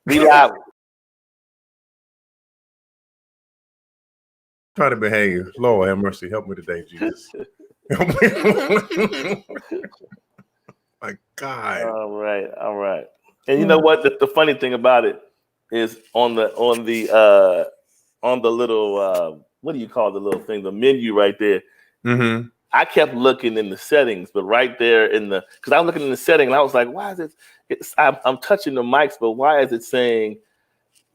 We live. Try to behave. Lord have mercy. Help me today, Jesus. Help me. My God. All right. And you know what? The funny thing about it is on the little what do you call the little thing? The menu right there. Mm-hmm. I kept looking in the settings, but right there because I was looking in the setting and I was like, why is it? I'm touching the mics, but why is it saying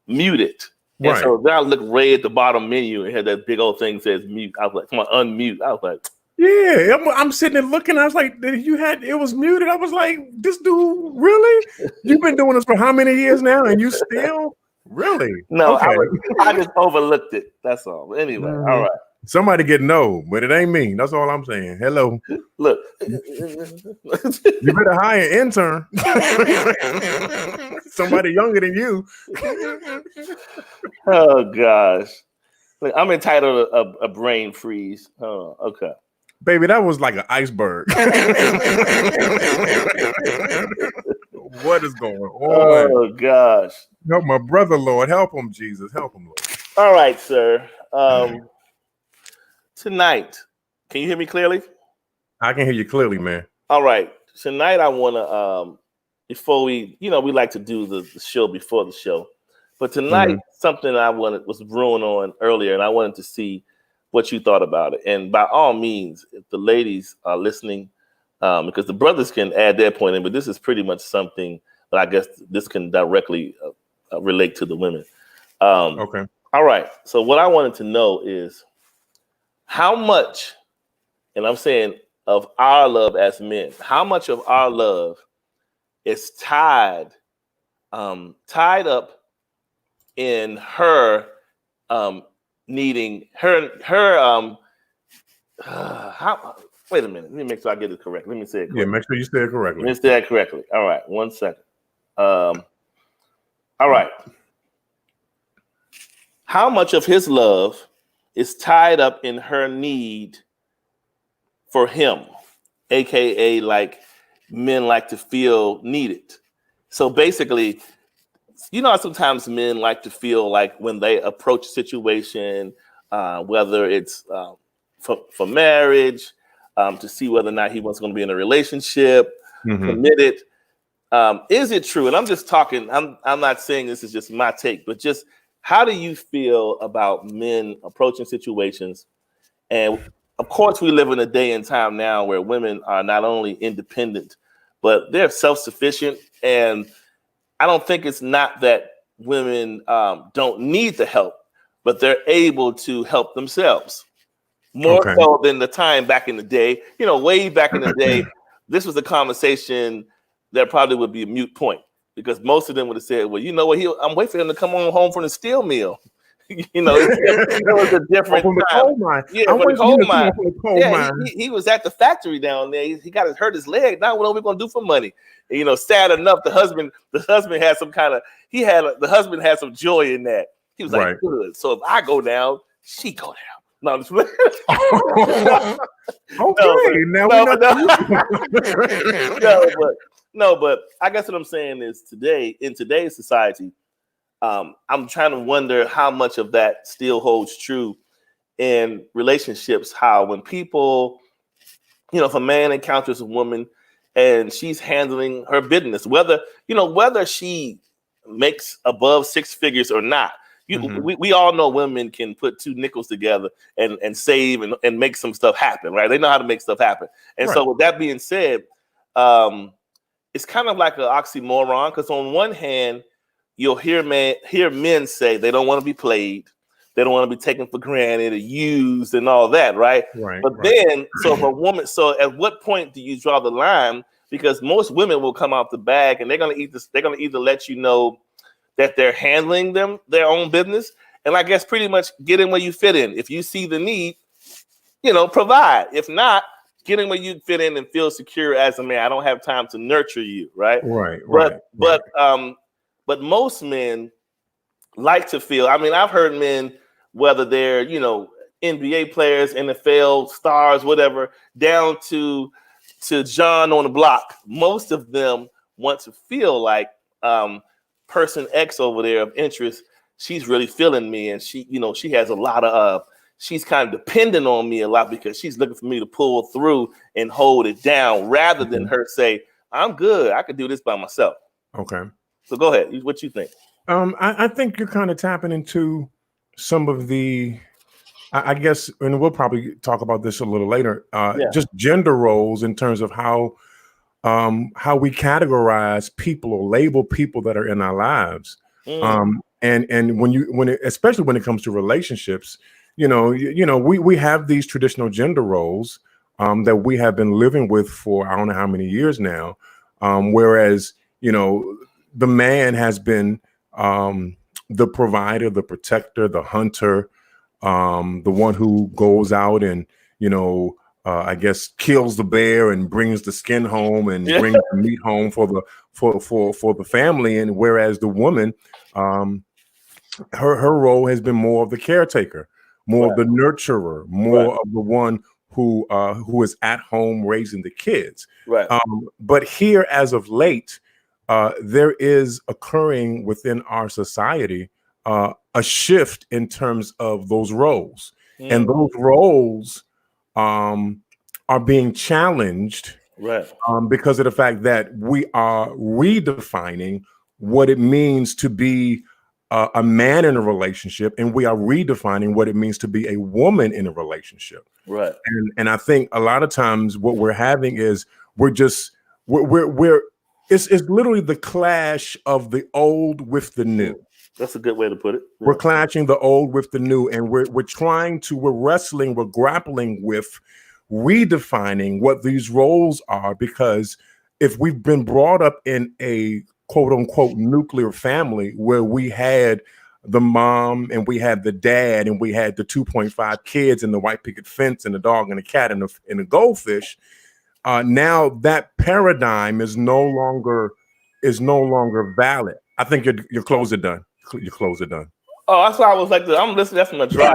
muted? And Right. so then I looked right at the bottom menu and had that big old thing that says mute. I was like, come on, unmute. I was like, yeah, I'm sitting there looking. I was like, it was muted. I was like, this dude, really? You've been doing this for how many years now, and you still really? No, okay. I just overlooked it. That's all. Anyway, all right. Somebody get no, but it ain't me. That's all I'm saying. Hello. Look, you better hire an intern. Somebody younger than you. Oh gosh, look, I'm entitled to a brain freeze. Oh, okay. Baby, that was like an iceberg. What is going on? Oh gosh. Help my brother, Lord. Help him, Jesus. Help him, Lord. All right, sir. Tonight, can you hear me clearly? I can hear you clearly, man. All right. Tonight I want to before we like to do the show before the show. But tonight, something I was brewing on earlier, and I wanted to see what you thought about it. And by all means, if the ladies are listening, because the brothers can add their point in, but this is pretty much something that I guess this can directly relate to the women. Okay. All right. So what I wanted to know is how much, and I'm saying of our love as men, how much of our love is tied up in her needing her how wait a minute, let me make sure I get it correct. Let me say it correctly. Yeah, make sure you say it correctly. Let me say it correctly. All right, 1 second. All right. How much of his love is tied up in her need for him, aka like men like to feel needed? So basically, you know, sometimes men like to feel like when they approach a situation, whether it's for marriage, to see whether or not he wants going to be in a relationship, committed. Is it true? And I'm just talking. I'm not saying this is just my take, but just how do you feel about men approaching situations? And of course, we live in a day and time now where women are not only independent, but they're self-sufficient. And I don't think it's not that women don't need the help, but they're able to help themselves more so than the time back in the day. You know, way back in the day, this was a conversation that probably would be a moot point because most of them would have said, well, you know what, I'm waiting for him to come on home from the steel mill. You know, it was a different time. Coal mine. Yeah, from the coal mine. Yeah, he was at the factory down there. He got hurt his leg. Now what are we gonna do for money? And, you know, sad enough, the husband had some kind of the husband had some joy in that. He was like, good. So if I go down, she go down. No, I'm just but I guess what I'm saying is in today's society, I'm trying to wonder how much of that still holds true in relationships. How when people, you know, if a man encounters a woman and she's handling her business, whether she makes above six figures or not. We all know women can put two nickels together and save and make some stuff happen, right? They know how to make stuff happen. And so with that being said, it's kind of like an oxymoron because on one hand, you'll hear men say they don't want to be played. They don't want to be taken for granted or used and all that, right? Then, so if a woman, so at what point do you draw the line? Because most women will come out the bag and they're gonna either let you know that they're handling their own business, and I guess pretty much get in where you fit in. If you see the need, you know, provide. If not, get in where you fit in and feel secure as a man. I don't have time to nurture you, right? But most men like to feel. I mean, I've heard men, whether they're, you know, NBA players, NFL stars, whatever, down to John on the block. Most of them want to feel like person X over there of interest, she's really feeling me, and she, she has a lot of she's kind of dependent on me a lot because she's looking for me to pull through and hold it down rather than her say, I'm good, I could do this by myself. Okay. So go ahead. What you think? I think you're kind of tapping into some of the, I guess, and we'll probably talk about this a little later, just gender roles in terms of how we categorize people or label people that are in our lives. And especially when it comes to relationships, we have these traditional gender roles that we have been living with for I don't know how many years now. Whereas, the man has been the provider, the protector, the hunter, the one who goes out and, I guess kills the bear and brings the skin home and brings the meat home for the family. And whereas the woman, her role has been more of the caretaker, more of the nurturer, more of the one who is at home raising the kids. Right. But here, as of late, there is occurring within our society a shift in terms of those roles, and those roles are being challenged, because of the fact that we are redefining what it means to be a man in a relationship, and we are redefining what it means to be a woman in a relationship. Right. And I think a lot of times what we're having is it's literally the clash of the old with the new. That's a good way to put it. Yeah. We're clashing the old with the new, and we're grappling with redefining what these roles are, because if we've been brought up in a quote unquote nuclear family where we had the mom and we had the dad and we had the 2.5 kids and the white picket fence and the dog and the cat and the goldfish, now that paradigm is no longer valid. I think your clothes are done. Your clothes are done. Oh, that's why I was like, I'm listening. That's from the dryer.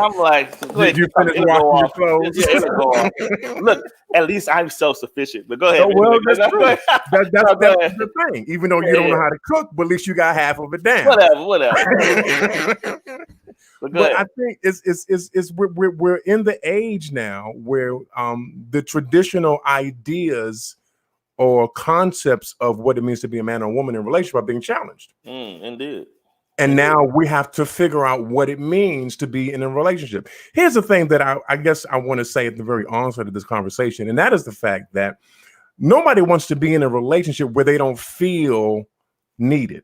I'm like, did you finish washing your clothes? Yeah, it'll go off. Look, at least I'm self-sufficient. But go ahead. Oh, well, that's true. That's the thing. Even though you don't know how to cook, but at least you got half of it down. Whatever. But I think we're in the age now where the traditional ideas or concepts of what it means to be a man or a woman in a relationship are being challenged. Indeed. And now we have to figure out what it means to be in a relationship. Here's the thing that I guess I want to say at the very onset of this conversation, and that is the fact that nobody wants to be in a relationship where they don't feel needed.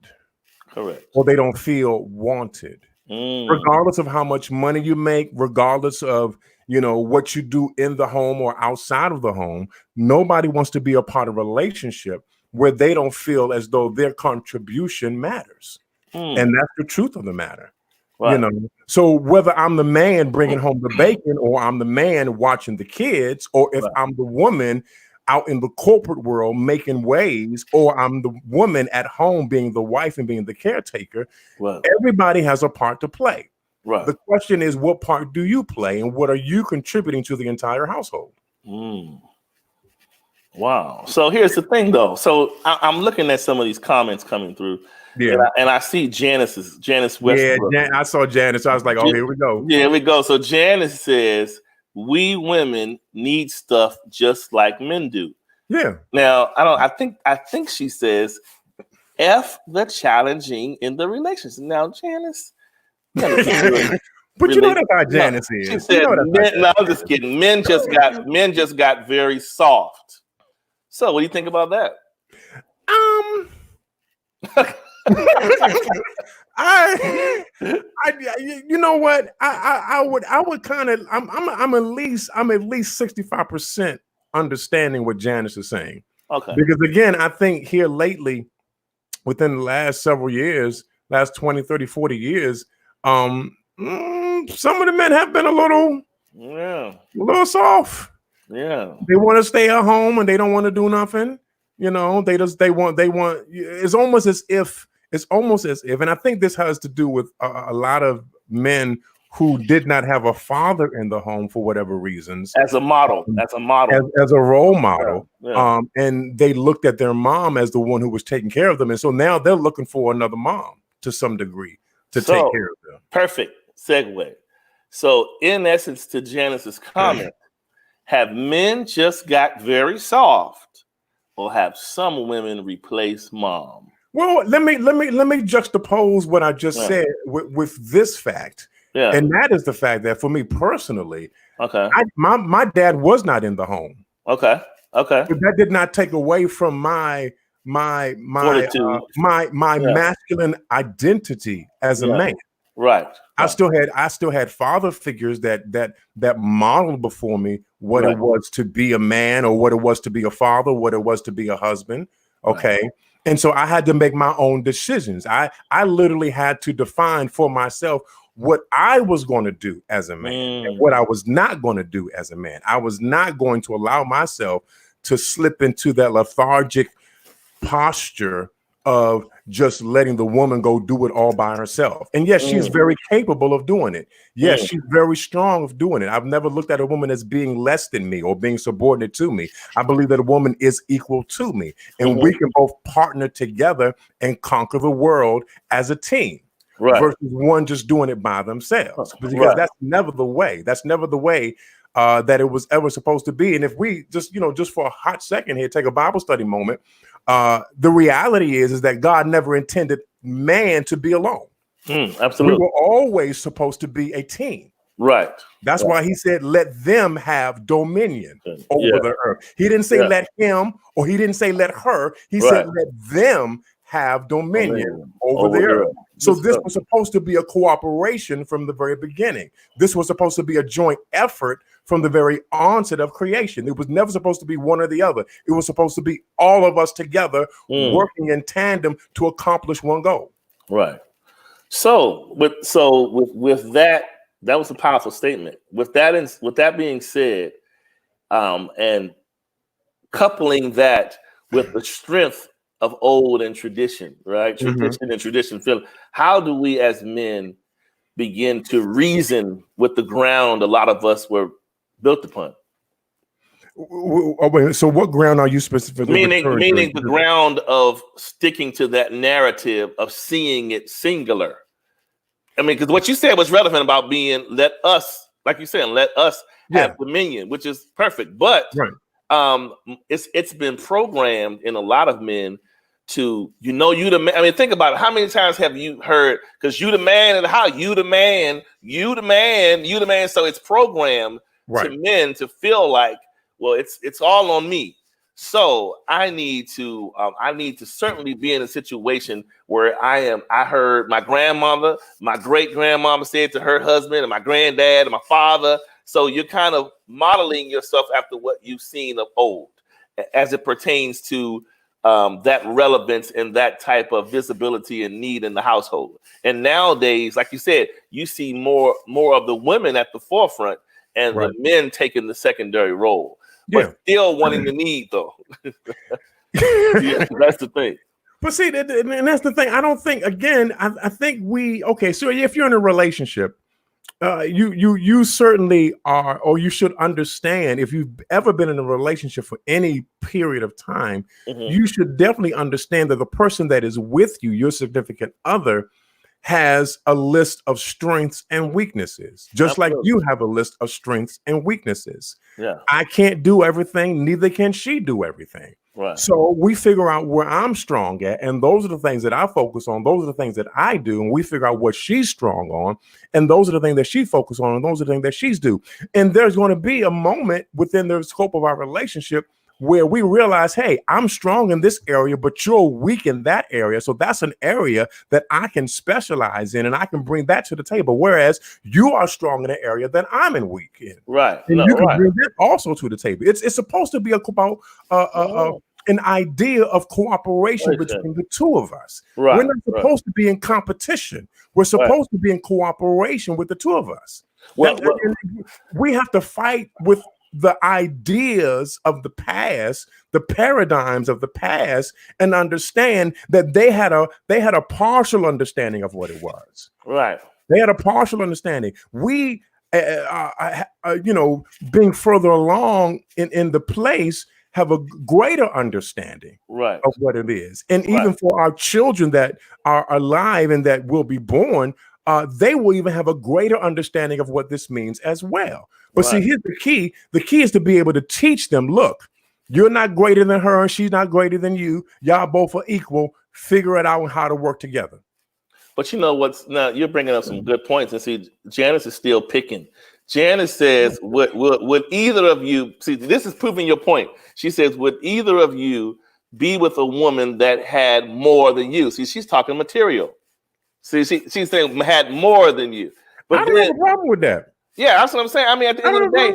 Correct. Or they don't feel wanted. Regardless of how much money you make, regardless of what you do in the home or outside of the home, nobody wants to be a part of a relationship where they don't feel as though their contribution matters. And that's the truth of the matter. Right. So whether I'm the man bringing home the bacon, or I'm the man watching the kids, or if I'm the woman out in the corporate world making waves, or I'm the woman at home being the wife and being the caretaker, everybody has a part to play. Right. The question is, what part do you play, and what are you contributing to the entire household? Wow. So here's the thing, though. So I'm looking at some of these comments coming through. Yeah, and I see Janice Westbrook. Yeah, I saw Janice. I was like, oh, here we go. Yeah, here we go. So Janice says, we women need stuff just like men do. Yeah. Now, I think she says, F the challenging in the relationship. Now, Janice. But you know that's how Janice is. She said, no, I'm just kidding. Men just got very soft. So what do you think about that? You know what? I would kind of I'm at least 65% understanding what Janice is saying. Okay. Because again, I think here lately, within the last several years, last 20, 30, 40 years, some of the men have been a little soft. Yeah. They want to stay at home and they don't want to do nothing. They want it's almost as if, and I think this has to do with a lot of men who did not have a father in the home for whatever reasons, as a model, as a role model. Yeah. And they looked at their mom as the one who was taking care of them. And so now they're looking for another mom to some degree to take care of them. Perfect segue. So in essence, to Janice's comment, have men just got very soft, or have some women replaced mom? Well, let me juxtapose what I just said with this fact. Yeah. And that is the fact that for me personally, okay, my dad was not in the home. Okay. But that did not take away from my masculine identity as a man. Right. I still had father figures that modeled before me what it was to be a man, or what it was to be a father, what it was to be a husband. Okay. Right. And so I had to make my own decisions. I literally had to define for myself what I was going to do as a man and what I was not going to do as a man. I was not going to allow myself to slip into that lethargic posture of just letting the woman go do it all by herself. And yes, she's very capable of doing it. Yes, she's very strong of doing it. I've never looked at a woman as being less than me or being subordinate to me. I believe that a woman is equal to me, and we can both partner together and conquer the world as a team. Versus one just doing it by themselves, because that's never the way. That's never the way that it was ever supposed to be. And if we just for a hot second here, take a Bible study moment, the reality is that God never intended man to be alone. Absolutely. We were always supposed to be a team. Right. That's why he said, let them have dominion over the earth. He didn't say let him, or he didn't say let her. He said, let them have dominion over the earth. So this was supposed to be a cooperation from the very beginning. This was supposed to be a joint effort from the very onset of creation. It was never supposed to be one or the other. It was supposed to be all of us together working in tandem to accomplish one goal. Right. So with that, that was a powerful statement. With that being said, and coupling that with the strength of old and tradition, right? Tradition and tradition feeling. How do we as men begin to reason with the ground a lot of us were built upon? So what ground are you specifically meaning the ground of sticking to that narrative of seeing it singular? I mean, because what you said was relevant about being let us, like you said, let us have dominion, which is perfect. But it's been programmed in a lot of men to, you the man. I mean, think about it. How many times have you heard, because you the man, and how you the man, you the man, you the man. So it's programmed to men to feel like, well, it's all on me. So I need to certainly be in a situation where I heard my grandmother, my great grandmama said to her husband, and my granddad and my father. So you're kind of modeling yourself after what you've seen of old as it pertains to that relevance and that type of visibility and need in the household. And nowadays, like you said, you see more of the women at the forefront and the men taking the secondary role, but still wanting the need, though. That's the thing. But see, and that's the thing. I don't think, again, I think so if you're in a relationship, you certainly are, or you should understand, if you've ever been in a relationship for any period of time, you should definitely understand that the person that is with you, your significant other, has a list of strengths and weaknesses, just like you have a list of strengths and weaknesses. I can't do everything, neither can she do everything. So we figure out where I'm strong at, and those are the things that I focus on. Those are the things that I do, and we figure out what she's strong on, and those are the things that she focuses on, and those are the things that she's do. And there's going to be a moment within the scope of our relationship where we realize, hey, I'm strong in this area, but you're weak in that area. So that's an area that I can specialize in, and I can bring that to the table. Whereas you are strong in an area that I'm weak in. And you can bring that also to the table. It's supposed to be about an idea of cooperation between the two of us. We're not supposed to be in competition. We're supposed to be in cooperation with the two of us. We have to fight with the ideas of the past, the paradigms of the past, and understand that they had a partial understanding of what it was. They had a partial understanding. We, being further along in the place, have a greater understanding Right. of what it is. And Right. even for our children that are alive and that will be born, they will even have a greater understanding of what this means as well. But see, here's the key. The key is to be able to teach them, look, you're not greater than her, and she's not greater than you. Y'all both are equal. Figure it out how to work together. But you know what's now? You're bringing up some good points, and see, Janice is still picking. Janice says, "Would either of you see?" This is proving your point. She says, "Would either of you be with a woman that had more than you?" See, she's talking material. See, she's saying had more than you. But I don't have a problem with that. Yeah, that's what I'm saying. I mean, at the end of the day,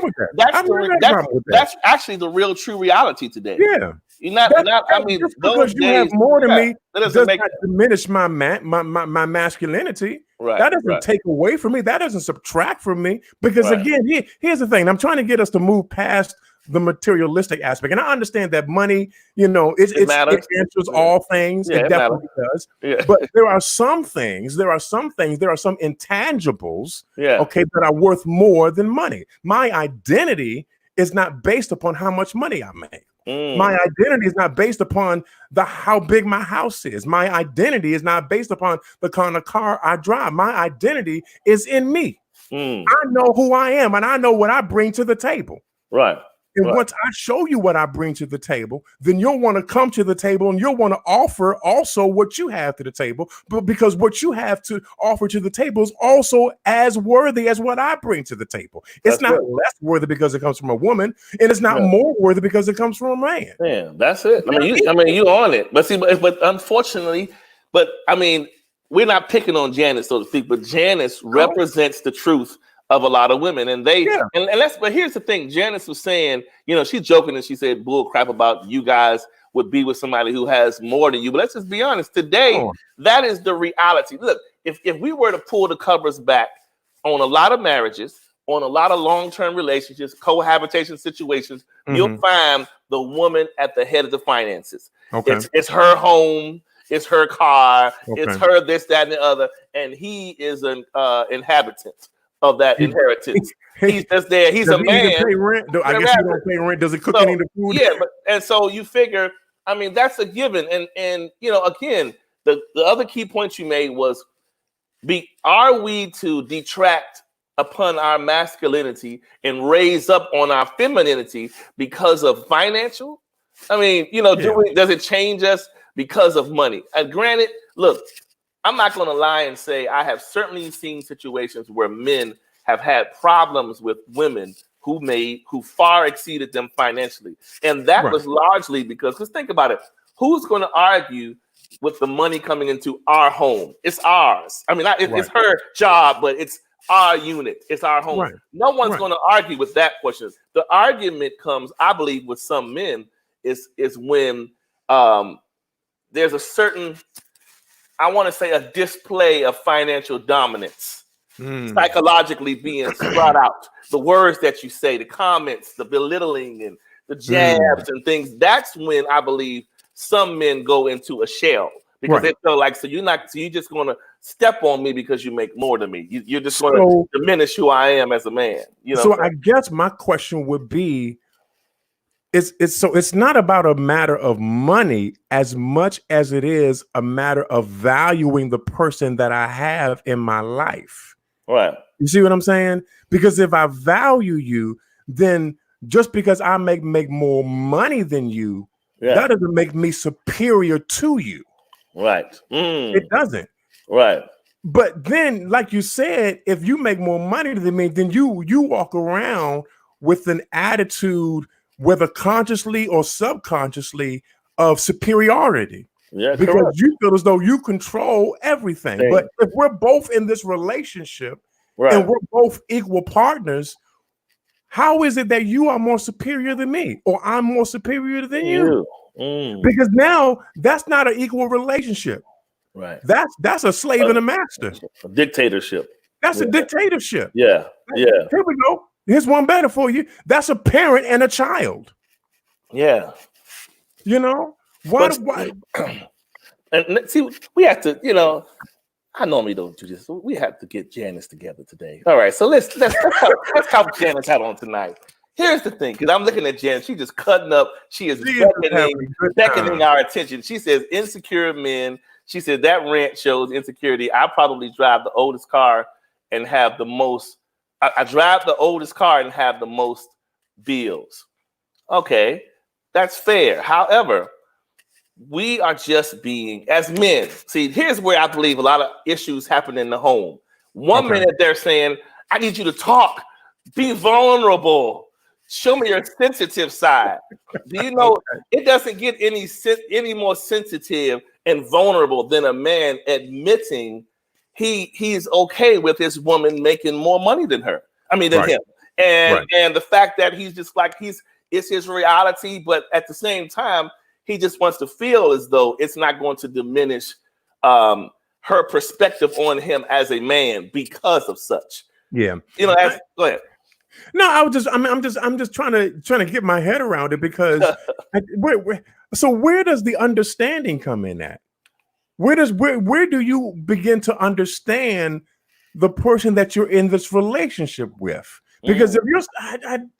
that's actually the real true reality today. Yeah. You're not I mean, just because you have more than me does not diminish my masculinity. Right. That doesn't take away from me. That doesn't subtract from me. Because again, here's the thing. I'm trying to get us to move past the materialistic aspect. And I understand that money, it answers all things. Yeah, it definitely does. Yeah. But there are some intangibles, that are worth more than money. My identity is not based upon how much money I make. My identity is not based upon how big my house is. My identity is not based upon the kind of car I drive. My identity is in me. I know who I am, and I know what I bring to the table. Right. And once I show you what I bring to the table, then you'll want to come to the table and you'll want to offer also what you have to the table. But because what you have to offer to the table is also as worthy as what I bring to the table. It's not less worthy because it comes from a woman, and it's not more worthy because it comes from a man. Yeah, that's it. I mean, you on it. But see, but unfortunately, I mean, we're not picking on Janice, so to speak, but Janice represents the truth of a lot of women, and but here's the thing. Janice was saying, she's joking and she said bull crap about you guys would be with somebody who has more than you. But let's just be honest. Today, that is the reality. Look, if we were to pull the covers back on a lot of marriages, on a lot of long-term relationships, cohabitation situations, you'll find the woman at the head of the finances. It's her home, it's her car, it's her this, that, and the other, and he is an inhabitant of that inheritance. He's just there. He's a man. Pay rent? I guess he don't pay rent. Does it cook any of the food? Yeah, and so you figure, I mean, that's a given. And again, the other key point you made was, are we to detract upon our masculinity and raise up on our femininity because of financial? I mean, does it change us because of money? And granted, look, I'm not going to lie and say I have certainly seen situations where men have had problems with women who far exceeded them financially. And that was largely because think about it. Who's going to argue with the money coming into our home? It's ours. I mean, it's her job, but it's our unit. It's our home. No one's going to argue with that question. The argument comes, I believe, with some men is when there's a certain, I want to say, a display of financial dominance, psychologically being brought out. The words that you say, the comments, the belittling, and the jabs and things. That's when I believe some men go into a shell because they feel like, so you're just going to step on me because you make more than me. You're just going to diminish who I am as a man. So I guess my question would be, it's not about a matter of money as much as it is a matter of valuing the person that I have in my life. Right. You see what I'm saying? Because if I value you, then just because I make more money than you, that doesn't make me superior to you. Right. It doesn't. Right. But then, like you said, if you make more money than me, then you walk around with an attitude, whether consciously or subconsciously, of superiority. Yeah, because you feel as though you control everything. But if we're both in this relationship and we're both equal partners, how is it that you are more superior than me or I'm more superior than you? Because now that's not an equal relationship. Right. That's a slave and a master. A dictatorship. That's a dictatorship. Yeah. Yeah. Here we go. Here's one better for you. That's a parent and a child. Yeah. Why? And see, we have to, I normally don't do this. We have to get Janice together today. All right, so let's help Janice out on tonight. Here's the thing, because I'm looking at Janice. She's just cutting up. She is beckoning our attention. She says, insecure men. She said that rant shows insecurity. I probably drive the oldest car and have the most. I drive the oldest car and have the most bills. Okay, that's fair. However, we are just being, as men, see, here's where I believe a lot of issues happen in the home. One minute they're saying, I need you to talk, be vulnerable, show me your sensitive side. Do you know it doesn't get any more sensitive and vulnerable than a man admitting he's okay with his woman making more money than him. And the fact that he's just like it's his reality, but at the same time, he just wants to feel as though it's not going to diminish her perspective on him as a man because of such. Yeah, go ahead. No, I'm just trying to get my head around it because where does the understanding come in at? Where do you begin to understand the person that you're in this relationship with? Because if you're,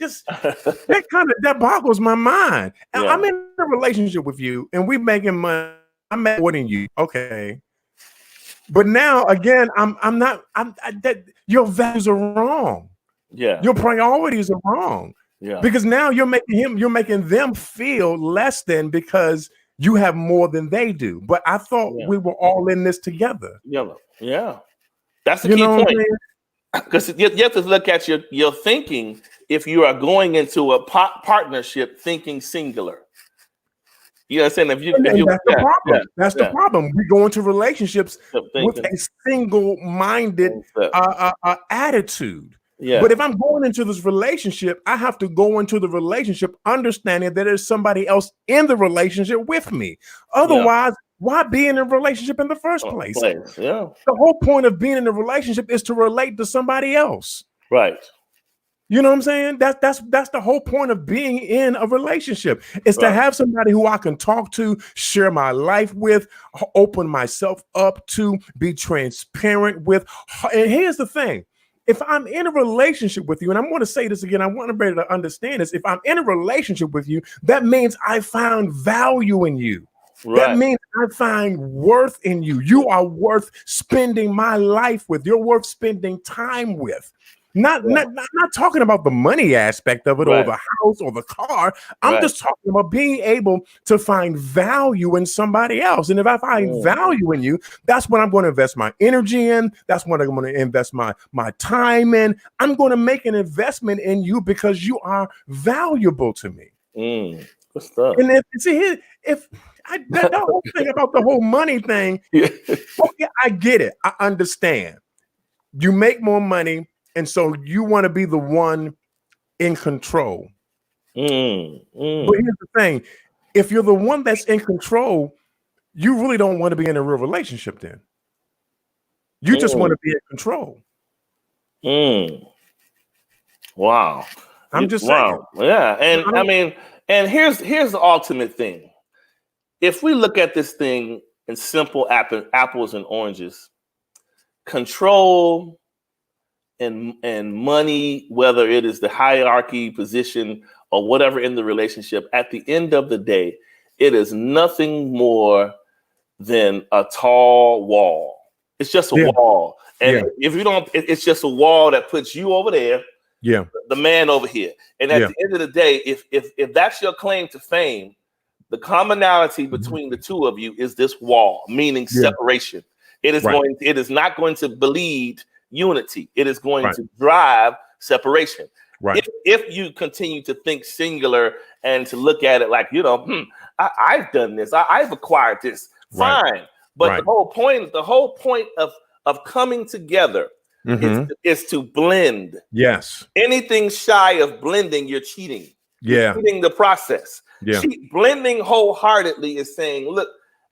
that boggles my mind. Yeah. I'm in a relationship with you, and we making money. I'm making more than you, okay? But now again, I'm not. That your values are wrong. Yeah, your priorities are wrong. Yeah, because now you're making them feel less than because you have more than they do. But I thought we were all in this together. Yeah, that's the key point. Because you have to look at your thinking if you are going into a partnership thinking singular. You know what I'm saying? That's the problem. That's the problem. We go into relationships with a single-minded attitude. Yeah. But if I'm going into this relationship, I have to go into the relationship understanding that there's somebody else in the relationship with me. Otherwise, why be in a relationship in the first place? Yeah. The whole point of being in a relationship is to relate to somebody else. Right. You know what I'm saying? That's the whole point of being in a relationship is to have somebody who I can talk to, share my life with, open myself up to, be transparent with. And here's the thing. If I'm in a relationship with you, and I'm going to say this again, I want everybody to understand this. If I'm in a relationship with you, that means I found value in you. Right. That means I find worth in you. You are worth spending my life with. You're worth spending time with. Not talking about the money aspect of it or the house or the car. I'm just talking about being able to find value in somebody else. And if I find value in you, that's what I'm going to invest my energy in. That's what I'm going to invest my time in. I'm going to make an investment in you because you are valuable to me. Good stuff. And the whole thing about the whole money thing, okay, I get it. I understand. You make more money. And so you want to be the one in control. But here's the thing. If you're the one that's in control, you really don't want to be in a real relationship then. You just want to be in control. Wow. I'm just saying. Yeah. And and here's the ultimate thing. If we look at this thing in simple apples and oranges, control and money, whether it is the hierarchy position or whatever in the relationship, at the end of the day, it is nothing more than a tall wall. It's just a wall. And if you don't, it's just a wall that puts you over there, the man over here. And at the end of the day, if that's your claim to fame, the commonality between the two of you is this wall, meaning separation. It is not going to bleed unity. It is going to drive separation. Right. If you continue to think singular and to look at it like, I've done this, I've acquired this, fine. But the whole point of coming together is to blend. Yes. Anything shy of blending, you're cheating. Yeah. You're cheating the process. Yeah. Blending wholeheartedly is saying, look,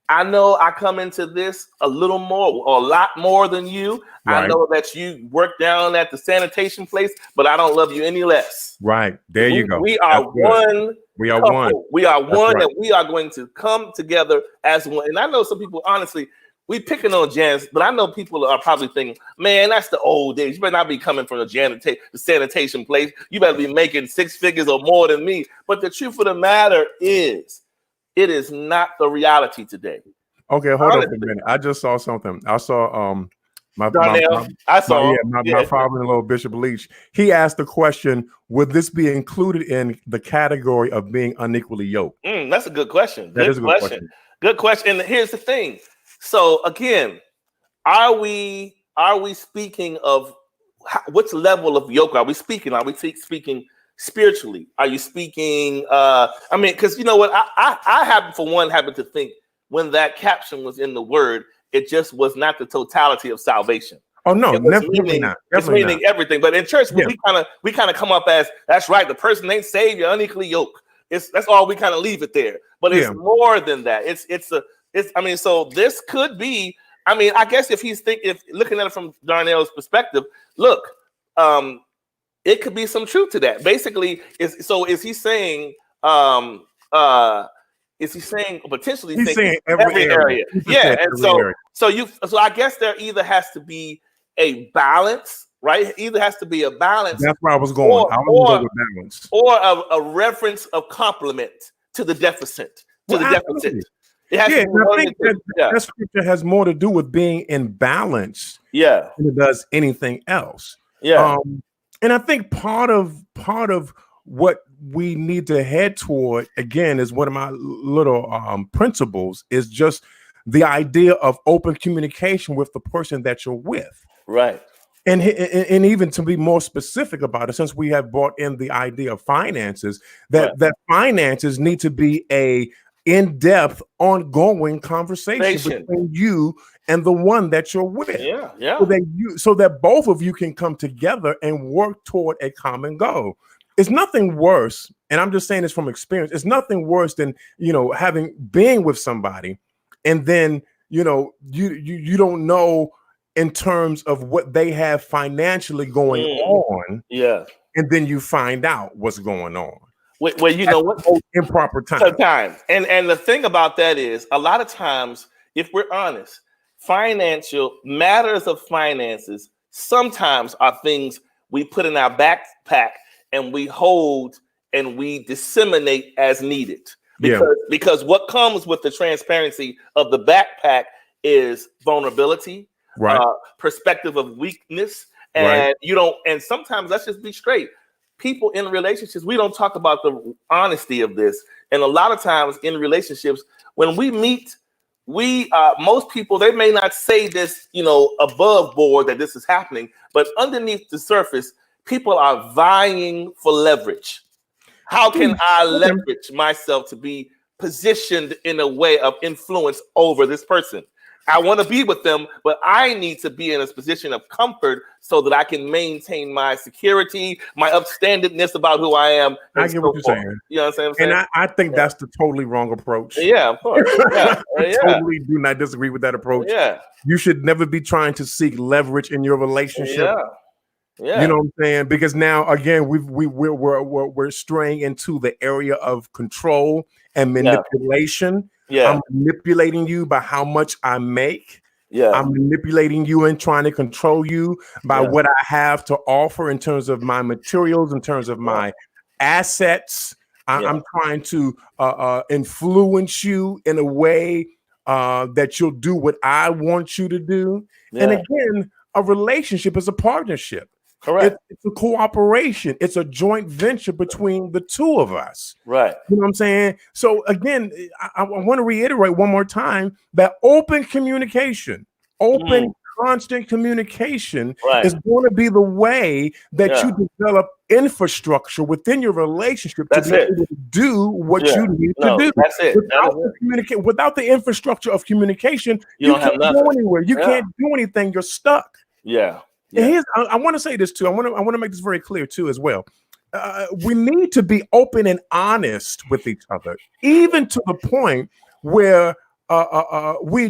I know I come into this a little more or a lot more than you. Right. I know that you work down at the sanitation place, but I don't love you any less. Right. There you go. We are one. We are one. We are one, and we are going to come together as one. And I know some people, honestly, we picking on Janice, but I know people are probably thinking, man, that's the old days. You better not be coming from the sanitation place. You better be making 6 figures or more than me. But the truth of the matter is, it is not the reality today. Okay, hold on for a minute. I just saw something. I saw my Darnell, I saw my father-in-law, Bishop Leach. He asked the question: would this be included in the category of being unequally yoked? That's a good question. That is a good question. Good question. And here's the thing. So again, are we speaking of which level of yoke are we speaking? Are we speaking spiritually? Are you speaking? I mean, because you know what, I happen to think when that caption was in the word, it just was not the totality of salvation. Oh no, definitely not. It's meaning everything. But in church, we kind of come up as that's right. The person ain't saved. You're unequally yoked. That's all we kind of leave it there. But it's more than that. I mean, so this could be. I mean, I guess if looking at it from Darnell's perspective, look, it could be some truth to that. Basically, is he saying? Is he saying potentially? He's saying every area. Yeah, and so I guess there either has to be a balance, right? Either has to be a balance. That's where I was going. Or balance, or a reference of compliment to the deficit. Deficit. It has I think that scripture has more to do with being in balance, than it does anything else. Yeah, and I think part of what we need to head toward, again, is one of my little principles, is just the idea of open communication with the person that you're with. Right. And even to be more specific about it, since we have brought in the idea of finances, that finances need to be a in-depth, ongoing conversation between you and the one that you're with. Yeah. So that both of you can come together and work toward a common goal. It's nothing worse, and I'm just saying this from experience. It's nothing worse than being with somebody, and then you don't know in terms of what they have financially going on. Yeah, and then you find out what's going on. Well, you know what? Improper time. And the thing about that is, a lot of times, if we're honest, matters of finances sometimes are things we put in our backpack and we hold and we disseminate as needed. Because what comes with the transparency of the backpack is vulnerability, perspective of weakness, and and sometimes, let's just be straight. People in relationships, we don't talk about the honesty of this. And a lot of times in relationships, when we meet, most people, they may not say this, above board that this is happening, but underneath the surface, people are vying for leverage. How can I leverage myself to be positioned in a way of influence over this person? I want to be with them, but I need to be in a position of comfort so that I can maintain my security, my upstandingness about who I am. I get what you're saying. You know what I'm saying? And I think that's the totally wrong approach. Yeah, of course. I totally do not disagree with that approach. Yeah. You should never be trying to seek leverage in your relationship. Yeah. You know what I'm saying? Because now, again, we're straying into the area of control and manipulation. Yeah. I'm manipulating you by how much I make. Yeah. I'm manipulating you and trying to control you by what I have to offer in terms of my materials, in terms of my assets. I'm trying to influence you in a way that you'll do what I want you to do. Yeah. And again, a relationship is a partnership. Correct. It's a cooperation. It's a joint venture between the two of us. Right. You know what I'm saying? So again, I want to reiterate one more time that open communication, constant communication is going to be the way that you develop infrastructure within your relationship to be able to do what you need to do. That's it. Without the infrastructure of communication, you can't go anywhere. You can't do anything. You're stuck. Yeah. And I want to say this too. I want to make this very clear too as well. We need to be open and honest with each other, even to the point where we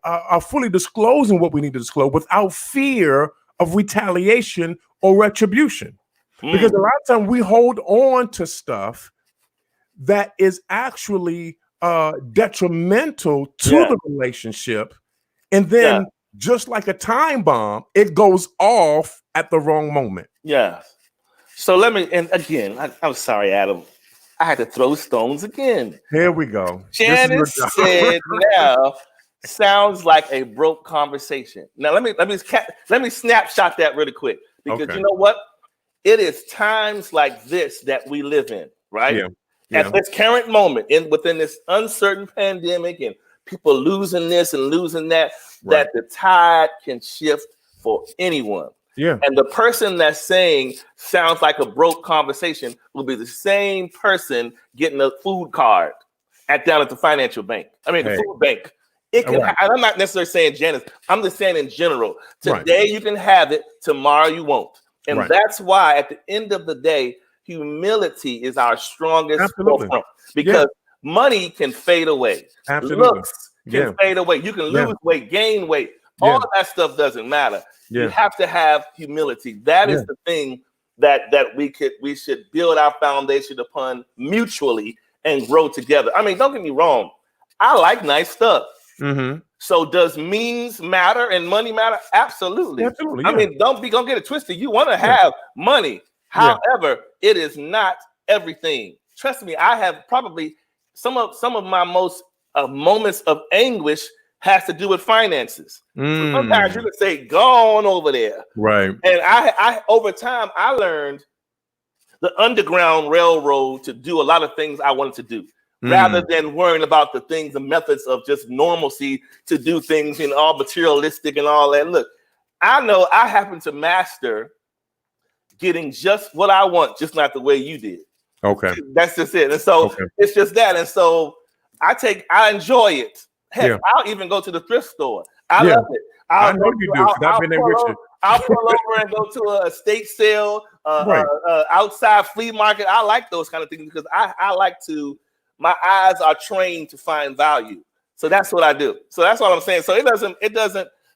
are fully disclosing what we need to disclose without fear of retaliation or retribution. Because a lot of times we hold on to stuff that is actually detrimental to Yeah. the relationship, and Yeah. then just like a time bomb, it goes off at the wrong moment. Yeah. So let me, and again, I'm sorry, Adam. I had to throw stones again. Here we go. Janice said, "Now sounds like a broke conversation." Now let me snapshot that really quick, because Okay. you know what? It is times like this that we live in, right? Yeah. Yeah. At this current moment, within this uncertain pandemic, and people losing this and losing that, Right. that the tide can shift for anyone. Yeah. And the person that's saying sounds like a broke conversation will be the same person getting a food card down at the financial bank. I mean, the food bank. It can. Right. I'm not necessarily saying Janice. I'm just saying in general. Right. Today you can have it. Tomorrow you won't. And Right. that's why at the end of the day, humility is our strongest Absolutely. forefront, because money can fade away. Absolutely. Looks can fade away. You can lose weight, gain weight. All of that stuff doesn't matter. You have to have humility. That is the thing that we should build our foundation upon mutually and grow together. I mean, don't get me wrong. I like nice stuff. Mm-hmm. So does means matter and money matter? Absolutely. Absolutely. I mean, don't get it twisted. You want to have money. However, it is not everything. Trust me, I have probably some of my most moments of anguish has to do with finances. So sometimes you can say, "Go on over there." Right. And I over time I learned the Underground Railroad to do a lot of things I wanted to do, rather than worrying about the things, the methods of just normalcy to do things, all materialistic and all that. Look, I know I happen to master getting just what I want, just not the way you did. Okay. That's just it. And so it's just that. And so I enjoy it. Heck, I'll even go to the thrift store. I love it. I know you do. I've been there with you. I'll pull over and go to a estate sale, outside flea market. I like those kind of things because I like to, my eyes are trained to find value. So that's what I do. So that's what I'm saying. So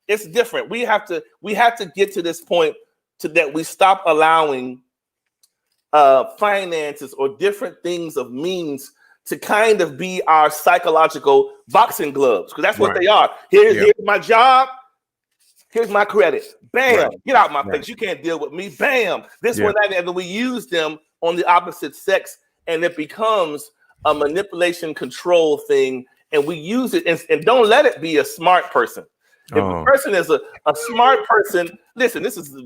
it's different. We have to get to this point that we stop allowing finances or different things of means to kind of be our psychological boxing gloves, because that's what they are. Here's my job. Here's my credit. Bam. Get out my face. You can't deal with me. Bam. This one, that, and then we use them on the opposite sex, and it becomes a manipulation control thing. And we use it and don't let it be a smart person. If a person is a smart person, listen,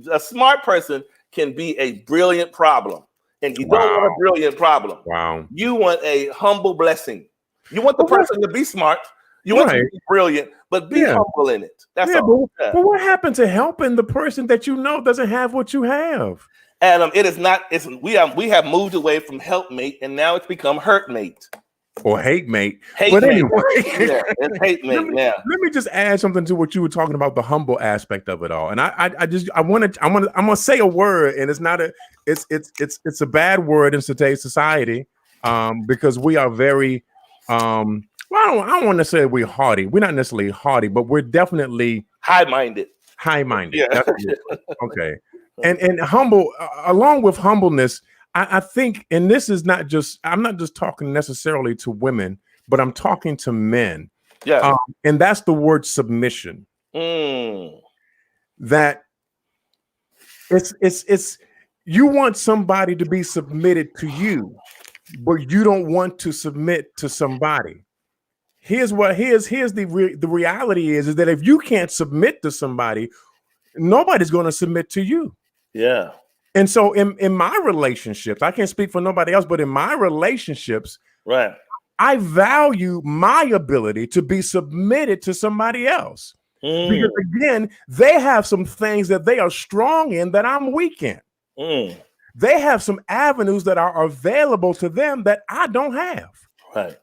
a smart person can be a brilliant problem. And you don't want a brilliant problem. Wow. You want a humble blessing. You want the person to be smart. You want to be brilliant, but be humble in it. That's all. But what happened to helping the person that you know doesn't have what you have? Adam, it is not. We have moved away from helpmate, and now it's become hurtmate. Or hate mate. But anyway, it's hate mate. Let me just add something to what you were talking about, the humble aspect of it all. And I'm gonna say a word, and it's a bad word in today's society, because we are very well, I don't want to say we're haughty. We're not necessarily haughty, but we're definitely high-minded. High-minded. Yeah. Okay. And humble, along with humbleness, I think, and this is not just, I'm not just talking necessarily to women, but I'm talking to men. Yeah. And that's the word submission. That it's you want somebody to be submitted to you, but you don't want to submit to somebody. Here's the reality is that if you can't submit to somebody, nobody's going to submit to you. Yeah. And so in my relationships, I can't speak for nobody else, but in my relationships, right, I value my ability to be submitted to somebody else. Because again, they have some things that they are strong in that I'm weak in. They have some avenues that are available to them that I don't have. Right.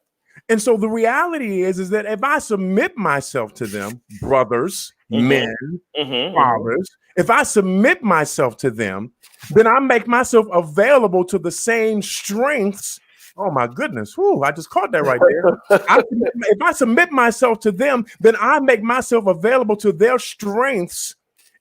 And so the reality is that if I submit myself to them, brothers, men, fathers, if I submit myself to them, then I make myself available to the same strengths. Oh my goodness. Whew, I just caught that right there. If I submit myself to them, then I make myself available to their strengths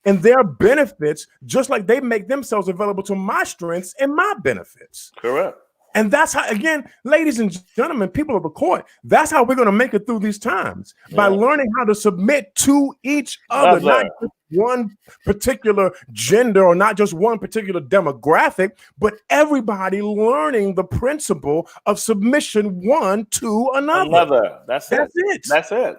and their benefits, just like they make themselves available to my strengths and my benefits. Correct. And that's how, again, ladies and gentlemen, people of the court, that's how we're going to make it through these times, by learning how to submit to each other, not just one particular gender or not just one particular demographic, but everybody learning the principle of submission one to another. That's it.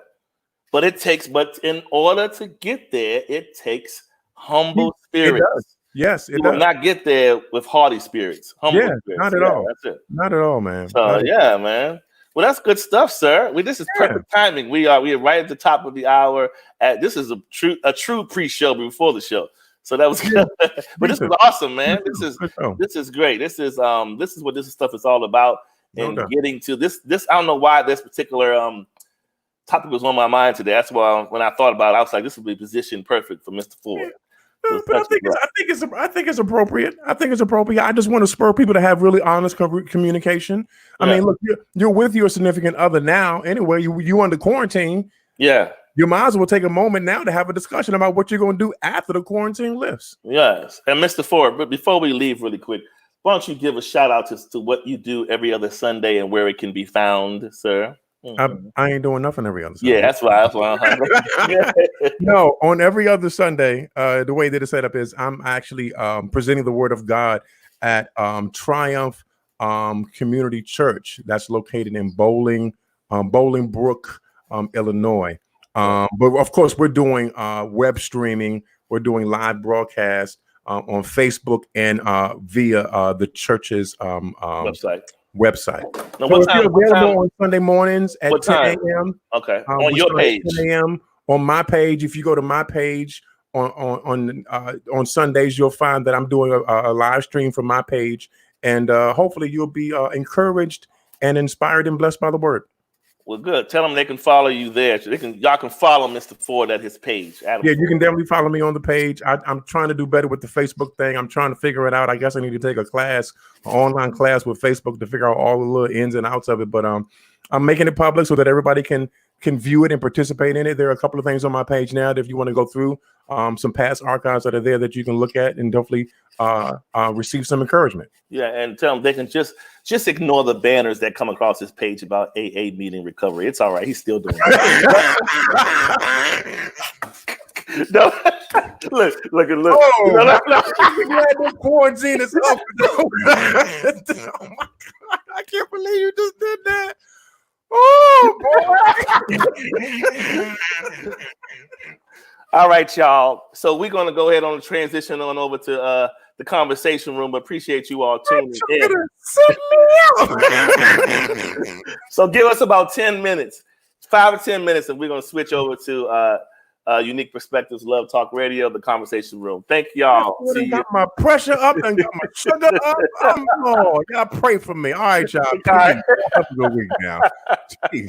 But in order to get there, it takes humble spirits. It does. Yes, it you does. will not get there with haughty spirits. Humble spirits. Not at all. That's it. Not at all, man. So man. Well, that's good stuff, sir. This is perfect timing. We are right at the top of the hour. This is a true pre-show before the show. So that was good. But this is awesome, man. This is great. This is what this stuff is all about. And getting to this, I don't know why this particular topic was on my mind today. That's why when I thought about it, I was like, this would be positioned perfect for Mr. Ford. But I think it's appropriate. I think it's appropriate. I just want to spur people to have really honest communication. I mean, look, you're with your significant other now. Anyway, you under quarantine. Yeah. You might as well take a moment now to have a discussion about what you're going to do after the quarantine lifts. Yes. And Mr. Ford, but before we leave really quick, why don't you give a shout out to what you do every other Sunday and where it can be found, sir? I ain't doing nothing every other Sunday. Yeah, that's why. No, on every other Sunday, the way that it's set up is I'm actually presenting the Word of God at Triumph Community Church. That's located in Bolingbrook, Illinois. But of course, we're doing web streaming. We're doing live broadcast on Facebook and via the church's website. Now, so if you're available on Sunday mornings at 10 a.m. Okay, on your page. 10 a.m. on my page. If you go to my page on Sundays, you'll find that I'm doing a live stream from my page, and hopefully you'll be encouraged and inspired and blessed by the word. Well, good. Tell them they can follow you there. Y'all can follow Mr. Ford at his page. You can definitely follow me on the page. I'm trying to do better with the Facebook thing. I'm trying to figure it out. I guess I need to take an online class with Facebook to figure out all the little ins and outs of it. But I'm making it public so that everybody can view it and participate in it. There are a couple of things on my page now that if you want to go through some past archives that are there that you can look at and hopefully receive some encouragement. Yeah, and tell them they can just ignore the banners that come across his page about AA meeting recovery. It's all right. He's still doing it. No, look. Oh, no. The quarantine is up. Oh my God. I can't believe you just did that. Oh, boy. All right, y'all. So we're going to go ahead on transition on over to the conversation room. Appreciate you all tuning in. So give us about 10 minutes, 5 or 10 minutes, and we're going to switch over to Unique Perspectives, Love Talk Radio, the conversation room. Thank y'all. Got my pressure up and got my sugar up. Y'all pray for me. All right, y'all. Have a good week now. Jeez.